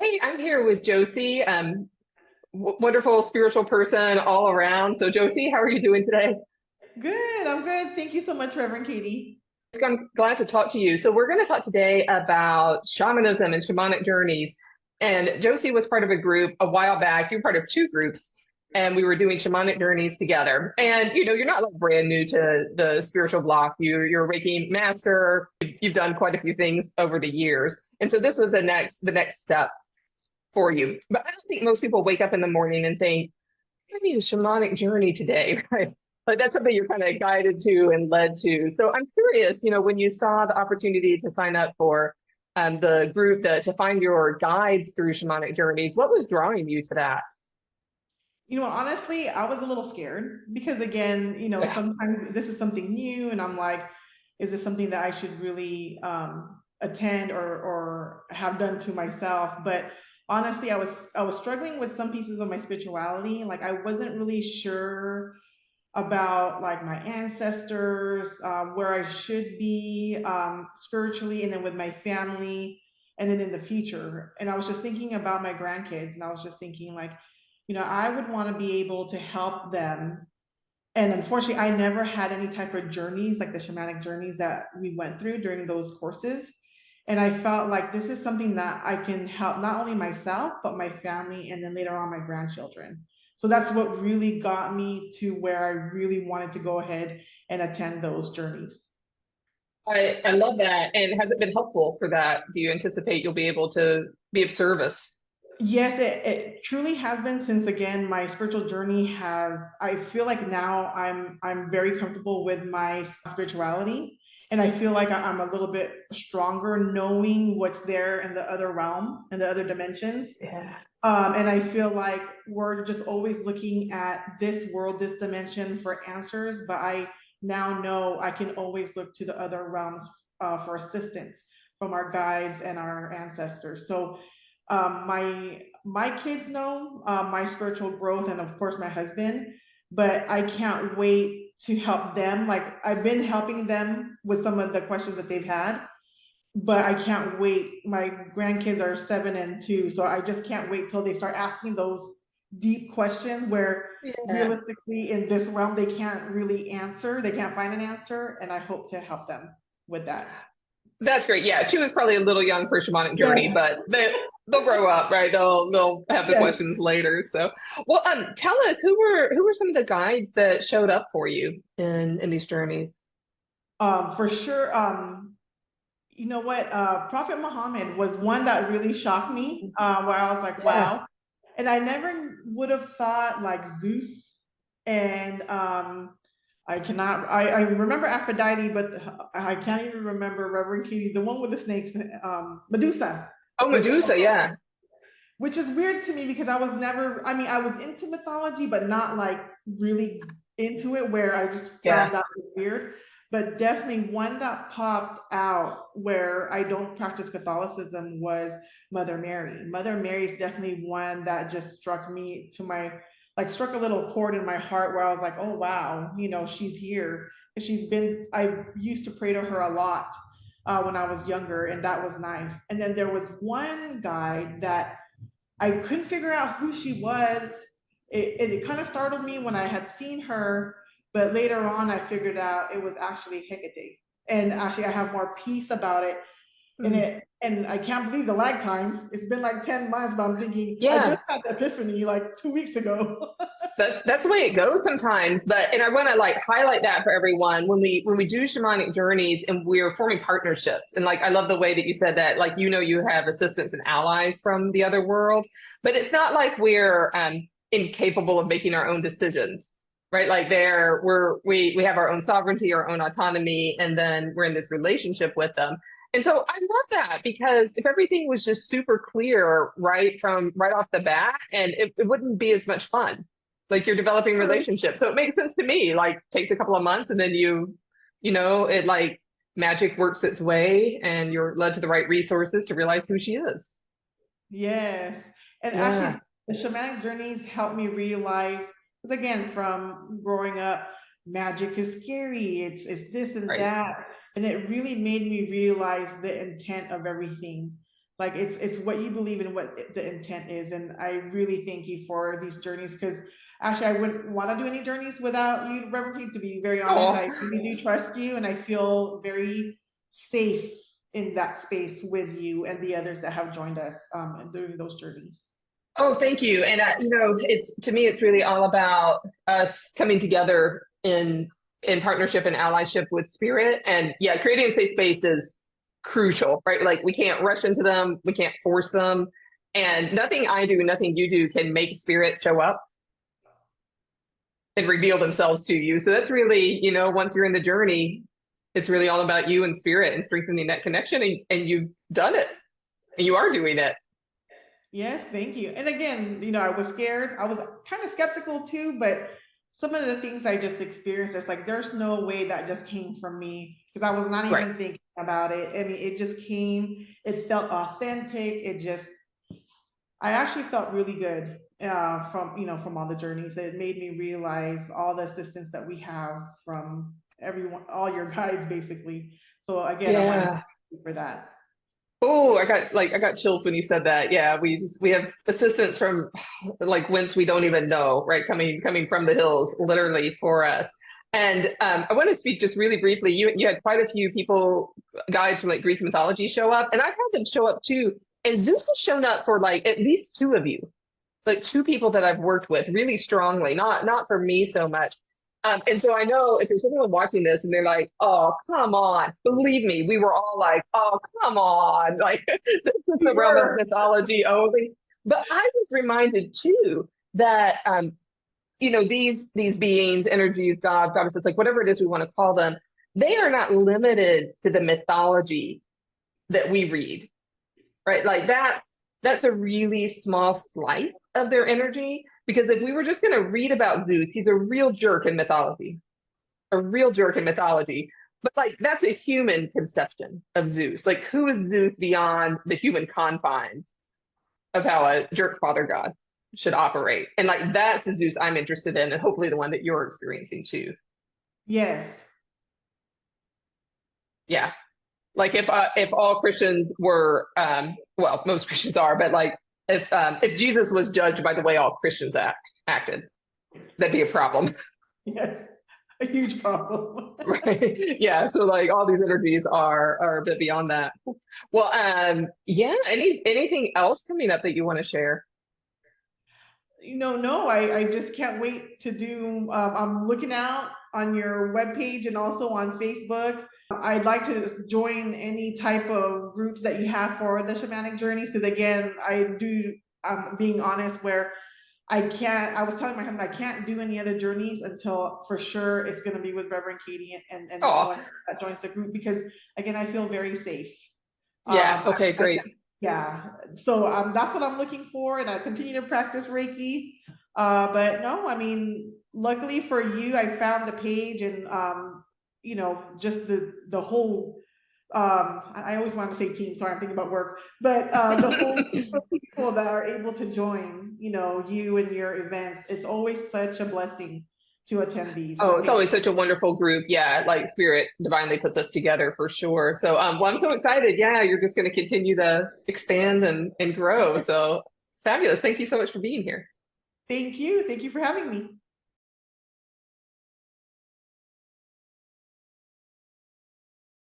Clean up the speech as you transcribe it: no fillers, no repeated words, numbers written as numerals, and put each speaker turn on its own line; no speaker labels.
Hey, I'm here with Josie, wonderful spiritual person all around. So, Josie, how are you doing today?
Good, I'm good. Thank you so much, Reverend Katie.
I'm glad to talk to you. So, we're going to talk today about shamanism and shamanic journeys. And Josie was part of a group a while back. You were part of two groups, and we were doing shamanic journeys together. And you're not like brand new to the spiritual block. You're a Reiki master. You've done quite a few things over the years, and so this was the next step for you. But I don't think most people wake up in the morning and think, I need a shamanic journey today, right? Like that's something you're kind of guided to and led to. So I'm curious, when you saw the opportunity to sign up for the group to find your guides through shamanic journeys, what was drawing you to that?
Honestly, I was a little scared because, again,
Yeah.
sometimes this is something new, and I'm like, is this something that I should really attend or have done to myself? But honestly, I was struggling with some pieces of my spirituality. Like, I wasn't really sure about like my ancestors, where I should be spiritually, and then with my family, and then in the future. And I was just thinking about my grandkids, and I was just thinking like, I would want to be able to help them. And unfortunately, I never had any type of journeys like the shamanic journeys that we went through during those courses. And I felt like this is something that I can help not only myself, but my family, and then later on my grandchildren. So that's what really got me to where I really wanted to go ahead and attend those journeys.
I love that. And has it been helpful for that? Do you anticipate you'll be able to be of service?
Yes, it truly has been, since again my spiritual journey has, I feel like now I'm very comfortable with my spirituality, and I feel like I'm a little bit stronger knowing what's there in the other realm and the other dimensions.
Yeah.
And I feel like we're just always looking at this world, this dimension for answers, but I now know I can always look to the other realms for assistance from our guides and our ancestors. So my kids know my spiritual growth, and of course my husband, but I can't wait to help them. Like, I've been helping them with some of the questions that they've had, but I can't wait. My grandkids are 7 and 2, so I just can't wait till they start asking those deep questions where
Yeah.
realistically in this realm they can't really answer, they can't find an answer, and I hope to help them with that.
That's great. Yeah, she was probably a little young for shamanic journey,
Yes,
but they'll grow up, right? They'll have the
yes.
questions later. So, well, tell us who were some of the guides that showed up for you in these journeys?
For sure. You know what? Prophet Muhammad was one that really shocked me, where I was like,
Yeah.
wow. And I never would have thought like Zeus and I remember Aphrodite, but I can't even remember Reverend Katie, the one with the snakes, Medusa,
Oh,
was
Medusa. Yeah.
which is weird to me because I was never, I mean, I was into mythology, but not like really into it, where I just
Yeah.
found that weird. But definitely one that popped out where I don't practice Catholicism was Mother Mary. Mother Mary is definitely one that just struck me to my, like, struck a little chord in my heart, where I was like, oh, wow, she's here. She's been, I used to pray to her a lot when I was younger, and that was nice. And then there was one guy that I couldn't figure out who she was. It kind of startled me when I had seen her, but later on I figured out it was actually Hecate. And actually, I have more peace about it.
Mm.
And I can't believe the lag time. It's been like 10 months, but I'm thinking I just
Yeah.
had the epiphany like 2 weeks ago.
That's the way it goes sometimes. But and I want to like highlight that for everyone when we do shamanic journeys and we're forming partnerships. And like I love the way that you said that, like you have assistants and allies from the other world, but it's not like we're incapable of making our own decisions. Right. Like there we have our own sovereignty, our own autonomy, and then we're in this relationship with them. And so I love that because if everything was just super clear right off the bat, and it wouldn't be as much fun, like you're developing relationships. So it makes sense to me. Like takes a couple of months and then it like magic works its way and you're led to the right resources to realize who she is.
Yes. And
Yeah.
actually, the shamanic journeys helped me realize, because again, from growing up, magic is scary. It's this and
Right.
that. And it really made me realize the intent of everything. Like it's what you believe in, what the intent is. And I really thank you for these journeys, because actually I wouldn't want to do any journeys without you, Reverend Pete, to be very honest.
Oh,
I really do trust you, and I feel very safe in that space with you and the others that have joined us during those journeys.
oh, thank you. And it's to me, it's really all about us coming together in partnership and allyship with spirit. And yeah, creating a safe space is crucial, right? Like we can't rush into them, we can't force them, and nothing I do, nothing you do can make spirit show up and reveal themselves to you. So that's really, once you're in the journey, it's really all about you and spirit and strengthening that connection. And you've done it, and you are doing it.
Yes, thank you. And again, I was scared. I was kind of skeptical too, but some of the things I just experienced, it's like there's no way that just came from me, because I was not
Right.
even thinking about it. I mean, it just came, it felt authentic. I actually felt really good from all the journeys. It made me realize all the assistance that we have from everyone, all your guides, basically. So again, I want to thank
Yeah.
you for that.
Oh, I got chills when you said that. Yeah, we have assistance from like whence we don't even know, right? Coming from the hills, literally for us. And I want to speak just really briefly. You had quite a few people, guides from like Greek mythology show up, and I've had them show up too. And Zeus has shown up for like at least two of you, like two people that I've worked with really strongly. Not for me so much. And so I know if there's anyone watching this and they're like, oh, come on, believe me, we were all like, oh, come on, like this is the realm of
Sure.
mythology only. But I was reminded too that these beings, energies, gods, goddesses, like whatever it is we want to call them, they are not limited to the mythology that we read, right? Like that's a really small slice of their energy. Because if we were just going to read about Zeus, he's a real jerk in mythology, a real jerk in mythology. But like that's a human conception of Zeus. Like who is Zeus beyond the human confines of how a jerk father god should operate? And like that's the Zeus I'm interested in, and hopefully the one that you're experiencing too.
Yes.
Yeah. Like if all Christians were well, most Christians are, but like if Jesus was judged by the way all Christians acted, that'd be a problem.
Yes. A huge problem.
Right. Yeah. So like all these energies are a bit beyond that. Well, yeah, anything else coming up that you want to share?
No, I just can't wait to do. I'm looking out on your webpage and also on Facebook. I'd like to join any type of groups that you have for the shamanic journeys, because again, I'm being honest, where I was telling my husband I can't do any other journeys until for sure it's going to be with Reverend Katie and
Oh,
anyone that joins the group, because again, I feel very safe.
yeah.
Um,
Okay, great.
yeah, so that's what I'm looking for, and I continue to practice Reiki. But no, I mean, luckily for you, I found the page, and just the whole. I always want to say team. Sorry, I'm thinking about work, but the whole group of people that are able to join, you and your events. It's always such a blessing to attend these.
Oh,
So
it's
thank
always such a wonderful group. Yeah, like spirit divinely puts us together for sure. So well, I'm so excited. Yeah, you're just going to continue to expand and grow. So fabulous. Thank you so much for being here.
thank you for having me.